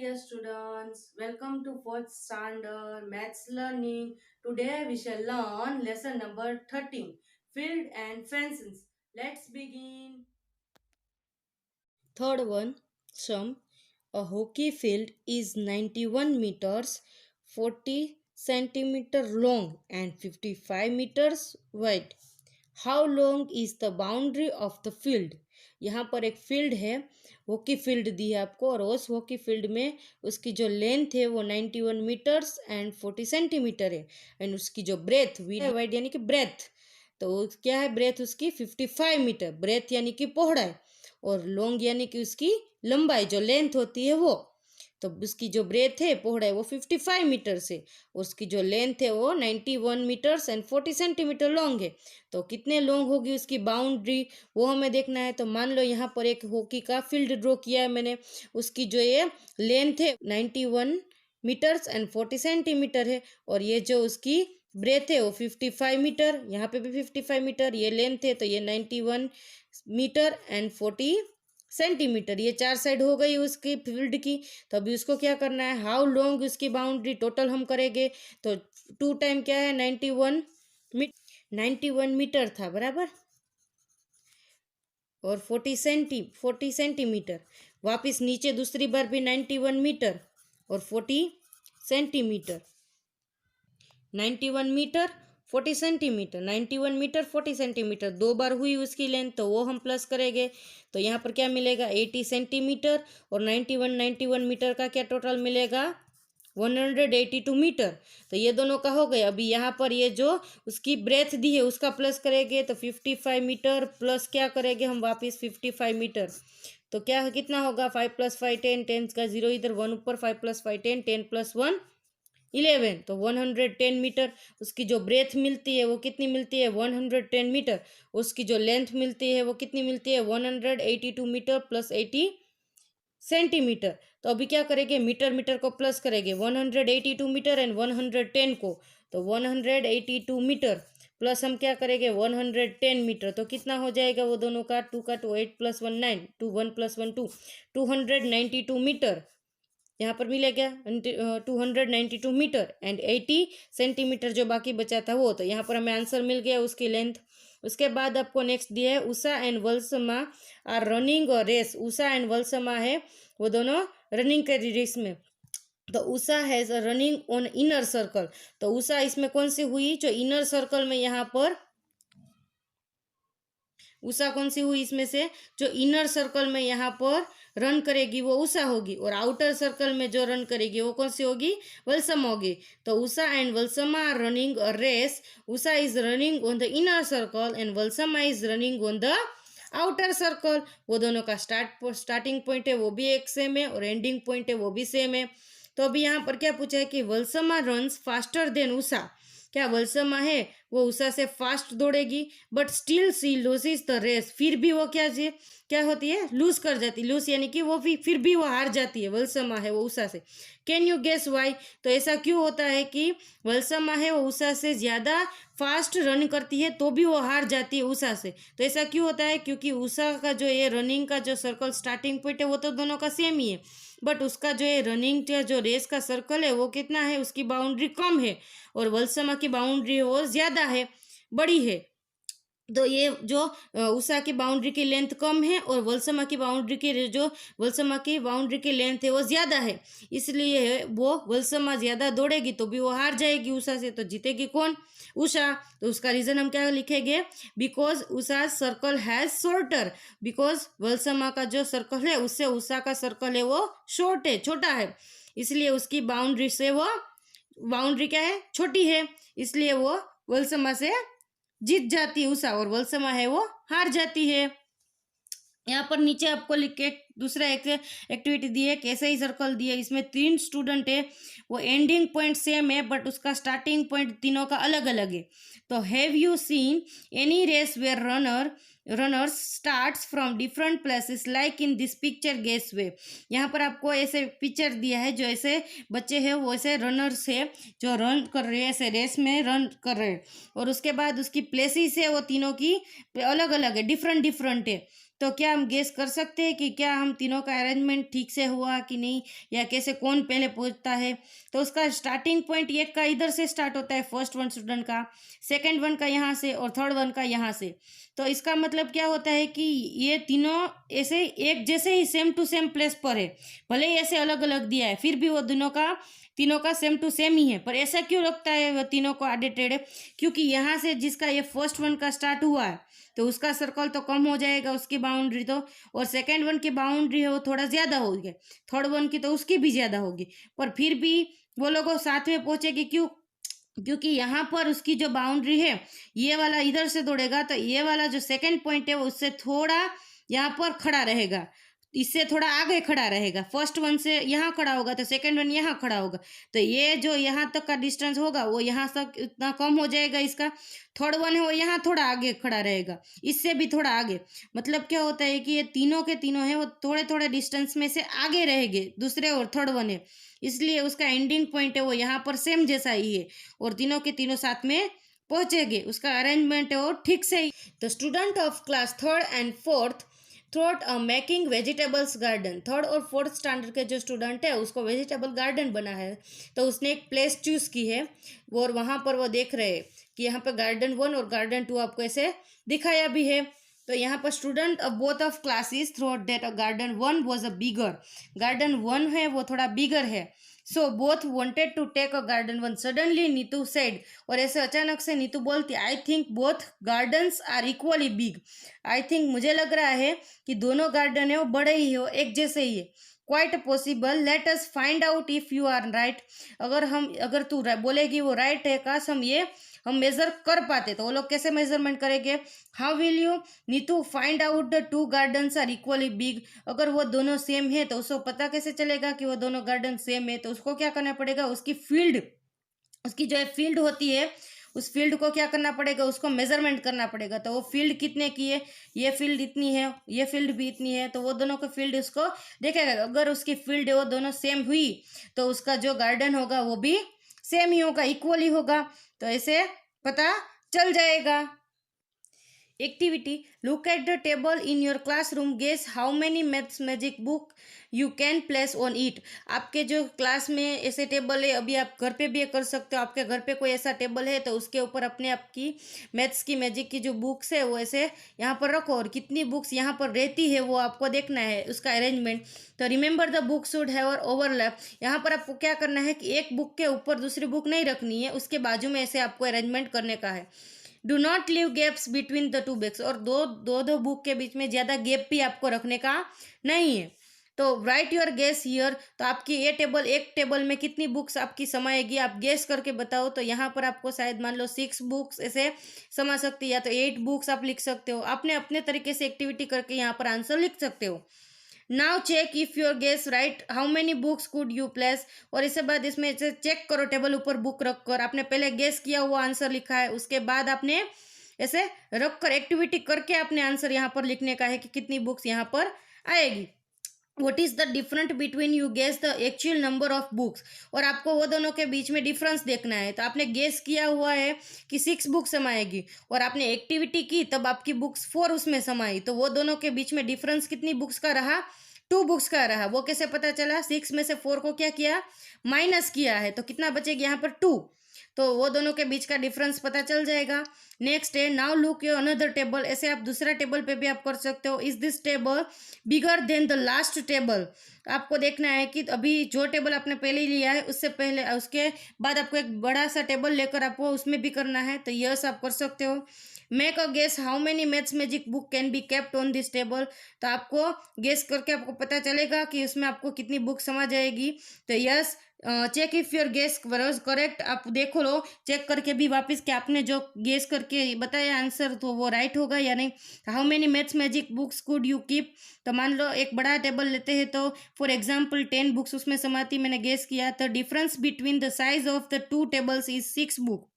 dear students. Welcome to fourth standard maths learning. Today we shall learn lesson number 13, field and fences. Let's begin. Third one, sum. A hockey field is 91 meters, 40 centimeter long and 55 meters wide. How long is the boundary of the field? यहाँ पर एक field है, hockey field दी है आपको, और उस hockey field में उसकी जो लेंथ है वो 91 मीटर्स एंड 40 सेंटीमीटर है, एंड उसकी जो ब्रेथ वाइड यानी कि ब्रेथ, तो क्या है ब्रेथ उसकी 55 मीटर, ब्रेथ यानी कि पौड़ाई, और लॉन्ग यानी कि उसकी लंबाई जो लेंथ होती है वो, तो उसकी जो ब्रेथ है पौड़ाई वो 55 मीटर से, उसकी जो लेंथ है वो 91 मीटर्स एंड 40 सेंटीमीटर लॉन्ग है। तो कितने लॉन्ग होगी उसकी बाउंड्री वो हमें देखना है। तो मान लो यहाँ पर एक हॉकी का फील्ड ड्रॉ किया है मैंने, उसकी जो ये लेंथ है 91 मीटर्स एंड 40 सेंटीमीटर है, और ये जो उसकी ब्रेथ है वो 55 मीटर, यहाँ पे भी 55 मीटर ये लेंथ है, तो ये 91 मीटर एंड 40 सेंटीमीटर, ये चार साइड हो गई उसकी फील्ड की। तो अभी उसको क्या करना है, हाउ लॉन्ग उसकी बाउंड्री टोटल हम करेंगे, तो 2 टाइम क्या है 91 मीटर था बराबर, और 40 सेंटीमीटर, वापस नीचे दूसरी बार भी 91 मीटर और 40 centimetre, 91 metre 40 centimetre, 91 metre 40 centimetre, दो बार हुई उसकी लेंथ, तो वो हम प्लस करेंगे। तो यहाँ पर क्या मिलेगा 80 सेंटीमीटर, और 91 मीटर का क्या टोटल मिलेगा 182 मीटर। तो ये दोनों का हो गया। अभी यहाँ पर ये जो उसकी ब्रेथ दी है उसका प्लस करेंगे, तो 55 मीटर प्लस क्या करेंगे हम वापस 55 मीटर, तो क्या कितना होगा 5 + 5 10, 10 का 0 इधर, 1 ऊपर, 5 + 5 10, 10 + 1 11, तो 110 मीटर उसकी जो ब्रेथ मिलती है वो कितनी मिलती है 110 मीटर, उसकी जो लेंथ मिलती है वो कितनी मिलती है 182 मीटर प्लस 80 सेंटीमीटर। तो अभी क्या करेंगे मीटर मीटर को प्लस करेंगे, 182 मीटर एंड 110 को, तो 182 मीटर प्लस हम क्या करेंगे 110 मीटर, तो कितना हो जाएगा वो दोनों का 2 का 2 8 + 1 9, 2 1 + 1 2, 292 मीटर यहाँ पर मिलेगा 292 मीटर एंड 80 सेंटीमीटर जो बाकी बचा था वो, तो यहाँ पर हमें आंसर मिल गया उसकी लेंथ। उसके बाद आपको नेक्स्ट दिया है Usha and Valsamma are running और रेस, उषा एंड वल्समा है वो दोनों रनिंग के रेस में, तो Usha has running on inner circle, तो उषा इसमें कौन सी हुई जो इनर सर्कल में, यहाँ पर उषा कौन सी हुई इसमें से जो इनर सर्कल में यहाँ पर रन करेगी वो उषा होगी, और आउटर सर्कल में जो रन करेगी वो कौन सी होगी वल्सम होगी। तो Usha and Valsamma are running a race, Usha is running on the inner circle and Valsamma is running on the outer circle. वो दोनों का स्टार्टिंग पॉइंट है वो भी एक सेम है, और एंडिंग पॉइंट है वो भी सेम है। तो अभी यहाँ पर क्या पूछा है कि Valsamma runs faster than Usha, क्या वल्समा है वो उषा से फास्ट दौड़ेगी, but still she loses the race, फिर भी वो क्या होती है लूज कर जाती, लूज यानी कि वो फिर भी वो हार जाती है, वल्समा है वो उषा से। कैन यू गेस वाई, तो ऐसा क्यों होता है कि वल्समा है वो उषा से ज़्यादा फास्ट रन करती है तो भी वो हार जाती है उषा से, तो ऐसा क्यों होता है क्योंकि उषा का जो ये रनिंग का जो सर्कल स्टार्टिंग पॉइंट है वो तो दोनों का सेम ही है, बट उसका जो ये रनिंग का जो रेस का सर्कल है वो कितना है उसकी बाउंड्री कम है, और वल्समा की बाउंड्री वो ज़्यादा है, बड़ी है। तो ये जो उषा की बाउंड्री की लेंथ कम है और वल्समा की बाउंड्री की लेंथ है वो ज़्यादा है, इसलिए वो वल्समा ज़्यादा दौड़ेगी तो भी वो हार जाएगी उषा से, तो जीतेगी कौन उषा। तो उसका रीज़न हम क्या लिखेंगे, because Usha circle has shorter, because Valsamma का जो सर्कल है उससे उषा का सर्कल है वो शॉर्ट है, छोटा है, इसलिए उसकी बाउंड्री से वो बाउंड्री क्या है छोटी है, इसलिए वो वल्समा से जीत जाती है उषा, और वल्समा है वो हार जाती है। यहाँ पर नीचे आपको लिख के दूसरा एक एक्टिविटी दी है, कैसे ही सर्कल दिए, इसमें 3 स्टूडेंट है, वो एंडिंग पॉइंट सेम है बट उसका स्टार्टिंग पॉइंट तीनों का अलग अलग है। तो have you seen any race where runners starts from different places like in this picture guess way, यहाँ पर आपको ऐसे पिक्चर दिया है जो ऐसे बच्चे हैं वो ऐसे रनर्स है जो रन कर रहे हैं, ऐसे रेस में रन कर रहे हैं, और उसके बाद उसकी प्लेसेस है वो तीनों की अलग अलग है, डिफरेंट है। तो क्या हम गेस कर सकते हैं कि क्या हम तीनों का अरेंजमेंट ठीक से हुआ कि नहीं, या कैसे कौन पहले पहुंचता है। तो उसका स्टार्टिंग पॉइंट एक का इधर से स्टार्ट होता है, फर्स्ट वन स्टूडेंट का, सेकंड वन का यहाँ से और थर्ड वन का यहाँ से। तो इसका मतलब क्या होता है कि ये तीनों ऐसे एक जैसे ही सेम टू सेम प्लेस पर है, भले ही ऐसे अलग अलग दिया है फिर भी वो तीनों का सेम टू सेम ही है। पर ऐसा क्यों लगता है वो तीनों को आधे टेढ़े, क्योंकि यहाँ से जिसका ये फर्स्ट वन का स्टार्ट हुआ है तो उसका सर्कल तो कम हो जाएगा, उसकी बाउंड्री तो, और सेकंड वन की बाउंड्री है वो थोड़ा ज़्यादा होगी, थर्ड वन की तो उसकी भी ज़्यादा होगी, पर फिर भी वो लोग साथ में पहुँचेगी। क्यों? क्योंकि यहाँ पर उसकी जो बाउंड्री है ये वाला इधर से दौड़ेगा तो ये वाला जो सेकंड पॉइंट है वो उससे थोड़ा यहाँ पर खड़ा रहेगा, इससे थोड़ा आगे खड़ा रहेगा। फर्स्ट वन से यहाँ खड़ा होगा तो सेकंड वन यहाँ खड़ा होगा, तो ये जो यहाँ तक का डिस्टेंस होगा वो यहाँ तक इतना कम हो जाएगा इसका। थर्ड वन है वो यहाँ थोड़ा आगे खड़ा रहेगा, इससे भी थोड़ा आगे। मतलब क्या होता है कि ये तीनों के तीनों है वो थोड़े थोड़े डिस्टेंस में से आगे रहेंगे दूसरे, और थर्ड वन है इसलिए उसका एंडिंग पॉइंट है वो यहाँ पर सेम जैसा ही है, और तीनों के तीनों साथ में पहुंचेंगे, उसका अरेंजमेंट है वो ठीक से ही। तो student of class third and fourth throat making vegetables garden, third और फोर्थ स्टैंडर्ड के जो स्टूडेंट है उसको वेजिटेबल गार्डन बना है, तो उसने एक प्लेस चूज की है और वहाँ पर वो देख रहे हैं कि यहाँ पर गार्डन 1 और गार्डन 2 आपको ऐसे दिखाया भी है। तो यहाँ पर student of both of classes थ्रोट that garden 1 was a bigger, garden 1 है वो थोड़ा बिगर है। So both wanted to take a garden 1, suddenly Neetu said, और ऐसे अचानक से नीतू बोलती I think both gardens are equally big, I think मुझे लग रहा है कि दोनों गार्डन है वो बड़े ही हो, एक जैसे ही है। Quite possible, let us find out if you are right, अगर तू बोलेगी वो राइट है, काश हम मेजर कर पाते। तो वो लोग कैसे मेजरमेंट करेंगे, how will you Neetu find out the two gardens are equally big, अगर वो दोनों सेम है तो उसको पता कैसे चलेगा कि वो दोनों गार्डन सेम है। तो उसको क्या करना पड़ेगा, उसकी जो फील्ड होती है उस फील्ड को क्या करना पड़ेगा, उसको मेजरमेंट करना पड़ेगा। तो वो फील्ड कितने की है, ये फील्ड इतनी है, ये फील्ड भी इतनी है, तो वो दोनों का फील्ड उसको देखेगा। अगर उसकी फील्ड है वो दोनों सेम हुई तो उसका जो गार्डन होगा वो भी सेम ही होगा, इक्वली होगा, तो ऐसे पता चल जाएगा। Activity, look at the table in your classroom, guess how many maths magic book you can place on it. आपके जो क्लास में ऐसे टेबल है, अभी आप घर पे भी कर सकते हो, आपके घर पे कोई ऐसा टेबल है तो उसके ऊपर अपने आपकी मैथ्स की मैजिक की जो बुक्स है वो ऐसे यहाँ पर रखो, और कितनी बुक्स यहाँ पर रहती है वो आपको देखना है, उसका अरेंजमेंट। तो remember the book should have overlap, यहाँ पर आपको क्या करना है कि एक बुक के ऊपर दूसरी बुक नहीं रखनी है, उसके बाजू में ऐसे आपको अरेंजमेंट करने का है। Do not leave gaps between the two books, और दो बुक के बीच में ज़्यादा गैप भी आपको रखने का नहीं है। तो राइट योर गेस हियर, तो आपकी एक टेबल में कितनी बुक्स आपकी समाएगी आप गेस करके बताओ। तो यहाँ पर आपको शायद मान लो 6 बुक्स ऐसे समा सकती है, या तो 8 बुक्स आप लिख सकते हो, आपने अपने तरीके से एक्टिविटी करके यहाँ पर आंसर लिख सकते हो। Now check if your guess right, how many books could you place, और इसके बाद इसमें से चेक करो, टेबल ऊपर बुक रख कर आपने पहले गेस किया हुआ आंसर लिखा है, उसके बाद आपने ऐसे रख कर एक्टिविटी करके आपने आंसर यहाँ पर लिखने का है कि कितनी बुक्स यहाँ पर आएगी। What is the different between you guess the actual number of books, और आपको वो दोनों के बीच में डिफरेंस देखना है। तो आपने गेस किया हुआ है कि 6 बुक्स समाएगी, और आपने एक्टिविटी की तब आपकी बुक्स 4 उसमें समाई, तो वो दोनों के बीच में डिफरेंस कितनी बुक्स का रहा, 2 बुक्स का रहा। वो कैसे पता चला, 6 में से 4 को क्या किया, माइनस किया है, तो कितना बचेगी यहाँ पर 2, तो वो दोनों के बीच का डिफरेंस पता चल जाएगा। नेक्स्ट है now look your another table, ऐसे आप दूसरा टेबल पे भी आप कर सकते हो। Is this table bigger than the last table, आपको देखना है कि अभी जो टेबल आपने पहले लिया है उससे पहले उसके बाद आपको एक बड़ा सा टेबल लेकर आपको उसमें भी करना है, तो यस आप कर सकते हो। Make a guess how many maths magic book can be kept on this table, तो आपको गेस करके आपको पता चलेगा कि उसमें आपको कितनी बुक समा जाएगी। तो yes, check if your guess was correct, आप देखो लो चेक करके भी वापस कि आपने जो गेस करके बताया आंसर तो वो राइट होगा या नहीं। How many maths magic books could you keep, तो मान लो एक बड़ा टेबल लेते हैं तो फॉर एग्जांपल 10 बुक्स उसमें समाती, मैंने गेस किया, तो difference between the size of the 2 tables is 6 book.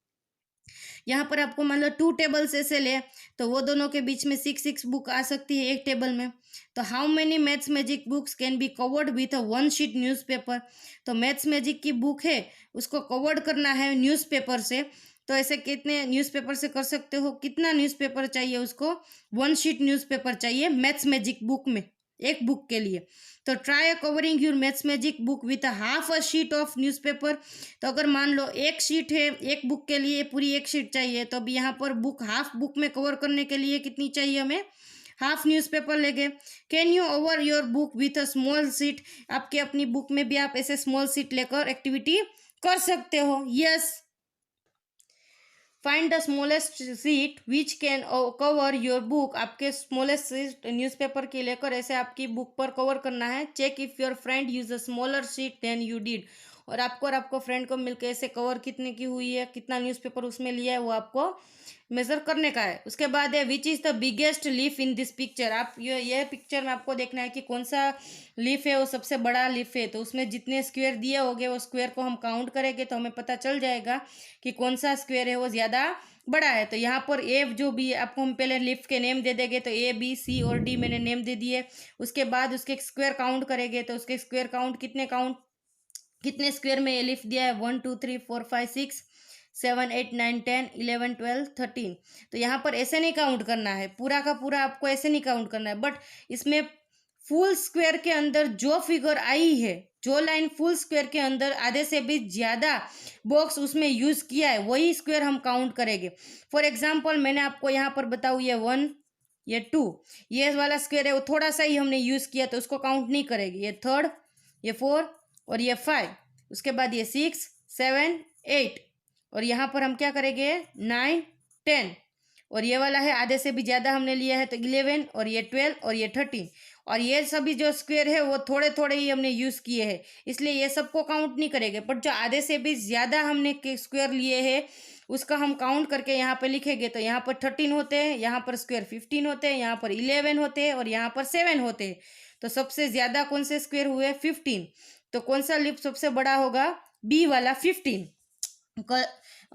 यहाँ पर आपको मान लो 2 टेबल्स ऐसे ले तो वो दोनों के बीच में 6 बुक आ सकती है एक टेबल में। तो how many maths magic books can be covered with a 1 sheet newspaper, तो मैथ्स मैजिक की बुक है उसको कवर्ड करना है न्यूज़पेपर से, तो ऐसे कितने न्यूज़पेपर से कर सकते हो? कितना न्यूज़पेपर चाहिए उसको? 1 शीट न्यूज़पेपर चाहिए मैथ्स मैजिक बुक में, एक बुक के लिए। तो try covering your maths magic book with half a sheet of newspaper. तो अगर मान लो एक शीट है, एक बुक के लिए पूरी एक शीट चाहिए, तो अब यहाँ पर बुक हाफ बुक में कवर करने के लिए कितनी चाहिए हमें? हाफ न्यूज़पेपर लेंगे। Can you over your book with a small seat? आपके अपनी बुक में भी आप ऐसे स्मॉल सीट लेकर एक्टिविटी कर सकते हो। Yes. Find the smallest sheet which can cover your book. आपके स्मॉलेस्ट सीट न्यूज़पेपर की लेकर ऐसे आपकी बुक पर कवर करना है। Check if your friend use a smaller sheet than you did. और आपको फ्रेंड को मिलकर ऐसे कवर कितने की हुई है, कितना न्यूज़पेपर उसमें लिया है, वो आपको मेजर करने का है। उसके बाद है which is the biggest leaf in this picture. आप ये पिक्चर में आपको देखना है कि कौन सा लीफ है वो सबसे बड़ा लीफ है। तो उसमें जितने स्क्वायर दिए होंगे वो स्क्वायर को हम काउंट करेंगे तो हमें पता चल जाएगा कि कौन सा स्क्वायर है वो ज़्यादा बड़ा है। तो यहाँ पर ए जो भी आपको हम पहले लीफ के नेम दे देंगे, तो ए बी सी और डी मैंने नेम दे दिए। उसके बाद उसके स्क्वायर काउंट करेंगे, तो उसके स्क्वायर काउंट कितने स्क्वायर में ये लीफ दिया है? 1 2 3 4 5 6 7 8 9 10 11 12 13। तो यहाँ पर ऐसे नहीं काउंट करना है, पूरा का पूरा आपको ऐसे नहीं काउंट करना है, बट इसमें फुल स्क्वायर के अंदर जो फिगर आई है, जो लाइन फुल स्क्वायर के अंदर आधे से भी ज्यादा बॉक्स उसमें यूज किया है, वही स्क्वायर हम काउंट करेंगे। फॉर एग्जाम्पल मैंने आपको यहाँ पर बताऊँ, ये 1 ये 2 ये वाला स्क्वायर है वो थोड़ा सा ही हमने यूज किया तो उसको काउंट नहीं करेंगे। ये 3 ये 4 और ये 5, उसके बाद ये 6 7 8 और यहाँ पर हम क्या करेंगे 9 10 और ये वाला है आधे से भी ज़्यादा हमने लिया है तो 11 और ये 12 और ये 13 और ये सभी जो स्क्वायर है वो थोड़े थोड़े ही हमने यूज़ किए हैं, इसलिए ये सबको काउंट नहीं करेंगे। बट जो आधे से भी ज़्यादा हमने स्क्वायर लिए हैं उसका हम काउंट करके यहाँ पर लिखेंगे। तो यहाँ पर 13 होते हैं, यहाँ पर स्क्वायर 15 होते हैं, यहाँ पर 11 होते हैं और यहाँ पर 7 होते हैं। तो सबसे ज़्यादा कौन से स्क्वायर हुए? 15। तो कौन सा लीफ सबसे बड़ा होगा? बी वाला 15।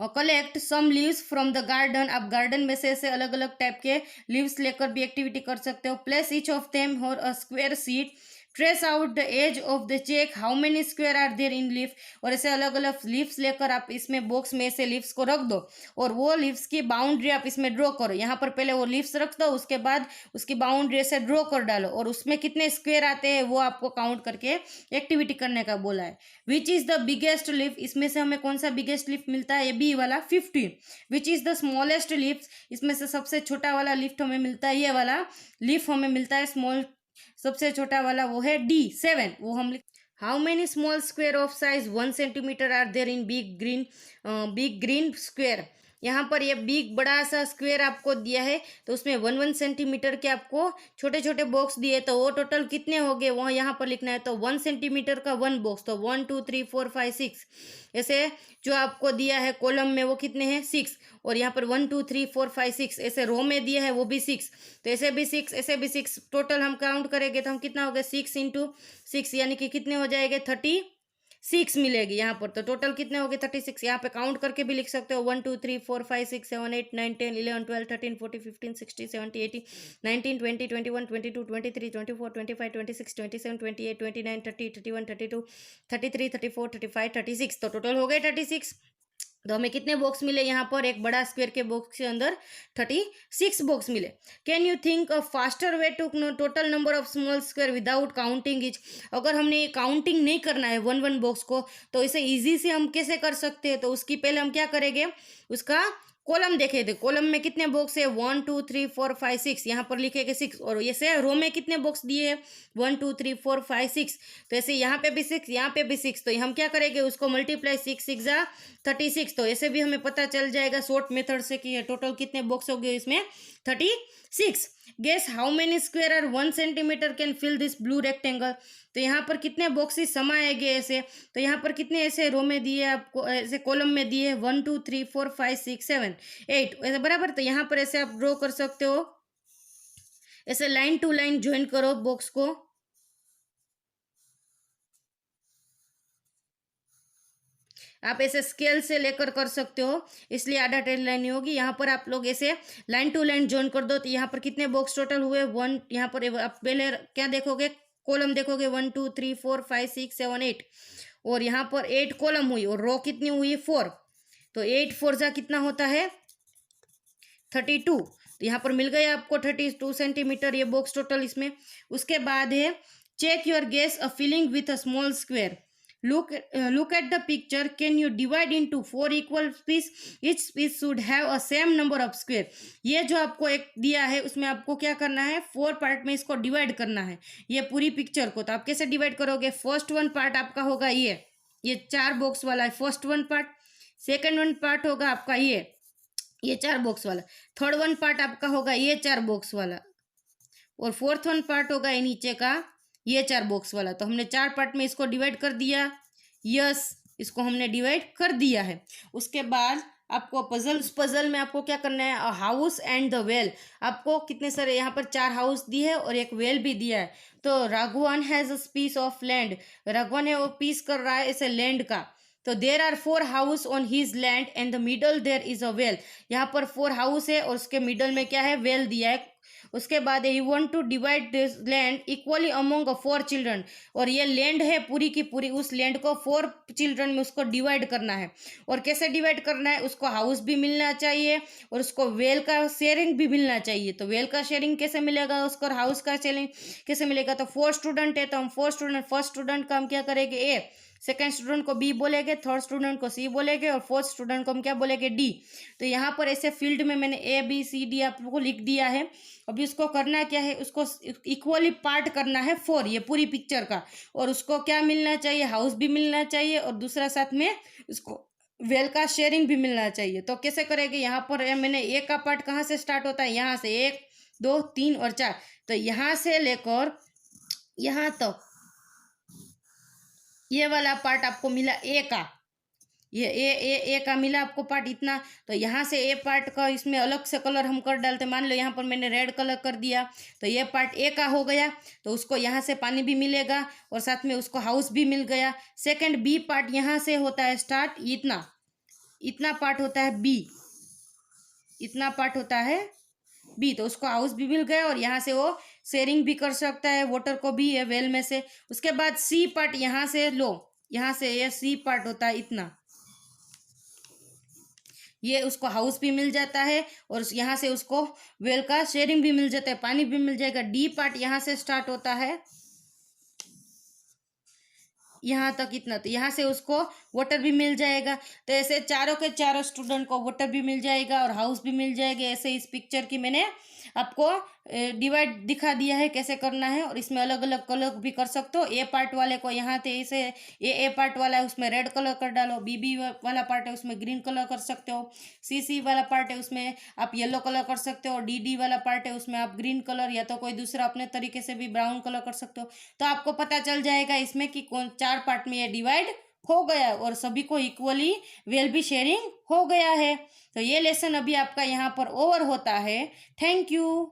Collect some leaves from the garden. आप गार्डन में से ऐसे अलग अलग टाइप के लीव्स लेकर भी एक्टिविटी कर सकते हो। प्लेस ईच ऑफ देम और a square sheet. Trace out the edge of the check how many square are there in leaf. और ऐसे अलग अलग लीव्स लेकर आप इसमें बॉक्स में ऐसे लीव्स को रख दो और वो लीव्स की बाउंड्री आप इसमें ड्रॉ करो। यहाँ पर पहले वो लीव्स रख दो, उसके बाद उसकी बाउंड्री ऐसे ड्रॉ कर डालो और उसमें कितने स्क्वायर आते हैं वो आपको काउंट करके एक्टिविटी करने का बोला है। Which is the biggest leaf, इसमें से हमें कौन सा बिगेस्ट लीफ मिलता है? ये बी वाला 15। Which is the smallest leaf, इसमें से सबसे छोटा वाला लीफ हमें मिलता है, ये वाला लीफ हमें मिलता है स्मॉल, सबसे छोटा वाला वो है डी 7। वो हम how many small square of size 1 centimetre are there in big green square. यहाँ पर ये बिग बड़ा सा स्क्वायर आपको दिया है तो उसमें 1 सेंटीमीटर के आपको छोटे छोटे बॉक्स दिए, तो वो टोटल कितने हो गए वो यहाँ पर लिखना है। तो 1 सेंटीमीटर का 1 बॉक्स, तो 1 2 3 4 5 6 ऐसे जो आपको दिया है कॉलम में वो कितने हैं? 6। और यहाँ पर 1 2 3 4 5 6 ऐसे रो में दिया है वो भी 6, तो ऐसे भी 6 ऐसे भी 6, टोटल हम काउंट करेंगे तो हम कितना हो गया 6 इंटू 6 यानी कि कितने हो जाएंगे 36 मिलेगी यहाँ पर। तो टोटल कितने हो गए 36। यहाँ पे काउंट करके भी लिख सकते हो 1 2 3 4 5 6 7 8 9 10 11 12 13 14 15 16 17 18 19 20 21 22 23 24 25 26 27 28 29 30 31 32 33 34 35 36, तो टोटल हो गए 36। तो हमें कितने बॉक्स मिले यहाँ पर? एक बड़ा स्क्वायर के बॉक्स के अंदर 36 बॉक्स मिले। Can you think a faster way to total number of small square without counting each. अगर हमने काउंटिंग नहीं करना है 1 बॉक्स को तो इसे इजी से हम कैसे कर सकते हैं? तो उसकी पहले हम क्या करेंगे, उसका कॉलम देखे थे, कॉलम में कितने बॉक्स है 1 2 3 4 5 6, यहाँ पर लिखेंगे 6 और ये से रो में कितने बॉक्स दिए हैं 1 2 3 4 5 6, तो ऐसे यहाँ पे भी 6 यहाँ पे भी 6, तो हम क्या करेंगे उसको मल्टीप्लाई 6 6 जा 36, तो ऐसे भी हमें पता चल जाएगा शॉर्ट मेथड से कि टोटल कितने बॉक्स हो गए इसमें 36। Guess how many square are 1 centimetre can fill this blue rectangle. तो यहाँ पर कितने बॉक्सेस समाएंगे ऐसे, तो यहाँ पर कितने ऐसे रो में दिए आपको, ऐसे कॉलम में दिए 1 2 3 4 5 6 7 8 ऐसे बराबर। तो यहाँ पर ऐसे आप ड्रॉ कर सकते हो, ऐसे लाइन टू लाइन ज्वाइन करो बॉक्स को। आप ऐसे स्केल से लेकर कर सकते हो, इसलिए आधा टेढ़ी लाइन नहीं होगी। यहाँ पर आप लोग ऐसे लाइन टू लाइन ज्वाइन कर दो, तो यहाँ पर कितने बॉक्स टोटल हुए 1, यहाँ पर आप पहले क्या देखोगे, कॉलम देखोगे 1 2 3 4 5 6 7 8 और यहाँ पर 8 कॉलम हुई और रो कितनी हुई 4, तो 8 4 जा कितना होता है 32। तो यहाँ पर मिल गया आपको 32 सेंटीमीटर ये बॉक्स टोटल इसमें। उसके बाद है check your guess a filling with a small square. Look at the picture. Can you divide into 4 equal piece? Each piece should have a same number of square. ये जो आपको एक दिया है उसमें आपको क्या करना है 4 पार्ट में इसको डिवाइड करना है ये पूरी पिक्चर को। तो आप कैसे डिवाइड करोगे, फर्स्ट वन पार्ट आपका होगा ये 4 बॉक्स वाला है first one part. Second one part होगा आपका ये 4 बॉक्स वाला। थर्ड वन पार्ट आपका होगा ये 4 बॉक्स वाला। और फोर्थ वन पार्ट होगा ये नीचे का ये 4 बॉक्स वाला। तो हमने 4 पार्ट में इसको डिवाइड कर दिया। यस, इसको हमने डिवाइड कर दिया है। उसके बाद आपको पजल में आपको क्या करना है, a house and the well. आपको कितने सारे यहाँ पर 4 हाउस दी है और एक वेल भी दिया है। तो Raghavan has a piece of land. Raghavan है वो पीस कर रहा है ऐसे लैंड का। तो there are 4 house on his land and the middle there is a well. यहाँ पर 4 हाउस है और उसके मिडल में क्या है, वेल दिया है। उसके बाद you want to divide this land equally among 4 children. और ये लैंड है पूरी की पूरी, उस लैंड को 4 चिल्ड्रन में उसको डिवाइड करना है। और कैसे डिवाइड करना है, उसको हाउस भी मिलना चाहिए और उसको वेल का शेयरिंग भी मिलना चाहिए। तो वेल का शेयरिंग कैसे मिलेगा उसको, हाउस का शेयरिंग कैसे मिलेगा। तो 4 स्टूडेंट है तो हम 4 स्टूडेंट, फर्स्ट स्टूडेंट का हम क्या करेंगे ए, सेकेंड स्टूडेंट को बी बोलेंगे, थर्ड स्टूडेंट को सी बोलेंगे और फोर्थ स्टूडेंट को हम क्या बोलेंगे डी। तो यहाँ पर ऐसे फील्ड में मैंने ए बी सी डी आपको लिख दिया है। अभी उसको करना क्या है, उसको इक्वली पार्ट करना है 4 ये पूरी पिक्चर का। और उसको क्या मिलना चाहिए, हाउस भी मिलना चाहिए और दूसरा साथ में उसको वेल का शेयरिंग भी मिलना चाहिए। तो कैसे करेंगे, यहाँ पर मैंने ए का पार्ट कहाँ से स्टार्ट होता है, यहाँ से 1 2 3 और 4। तो यहाँ से लेकर यहाँ तक ये वाला पार्ट आपको मिला ए का, ये ए का मिला आपको पार्ट इतना। तो यहाँ से ए पार्ट का इसमें अलग से कलर हम कर डालते, मान लो यहाँ पर मैंने रेड कलर कर दिया तो ये पार्ट ए का हो गया। तो उसको यहाँ से पानी भी मिलेगा और साथ में उसको हाउस भी मिल गया। सेकंड बी पार्ट यहाँ से होता है स्टार्ट, इतना पार्ट होता है बी, इतना पार्ट होता है बी। तो उसको हाउस भी मिल गया और यहाँ से वो शेयरिंग भी कर सकता है वाटर को भी है वेल में से। उसके बाद सी पार्ट यहाँ से लो, यहाँ से ये सी पार्ट होता है इतना, ये उसको हाउस भी मिल जाता है और यहाँ से उसको वेल का शेयरिंग भी मिल जाता है, पानी भी मिल जाएगा। डी पार्ट यहाँ से स्टार्ट होता है यहाँ तक इतना, तो यहाँ से उसको वाटर भी मिल जाएगा। तो ऐसे चारों के चारों स्टूडेंट को वाटर भी मिल जाएगा और हाउस भी मिल जाएगा। ऐसे इस पिक्चर की मैंने आपको डिवाइड दिखा दिया है कैसे करना है। और इसमें अलग अलग कलर भी कर सकते हो। ए पार्ट वाले को यहाँ से ऐसे ए पार्ट वाला है उसमें रेड कलर कर डालो, बी वाला पार्ट है उसमें ग्रीन कलर कर सकते हो, सी वाला पार्ट है उसमें आप येलो कलर कर सकते हो, डी वाला पार्ट है उसमें आप ग्रीन कलर या तो कोई दूसरा अपने तरीके से भी ब्राउन कलर कर सकते हो। तो आपको पता चल जाएगा इसमें कि कौन 4 पार्ट में ये डिवाइड हो गया और सभी को इक्वली वेल भी शेयरिंग हो गया है। तो ये लेसन अभी आपका यहाँ पर ओवर होता है। Thank you.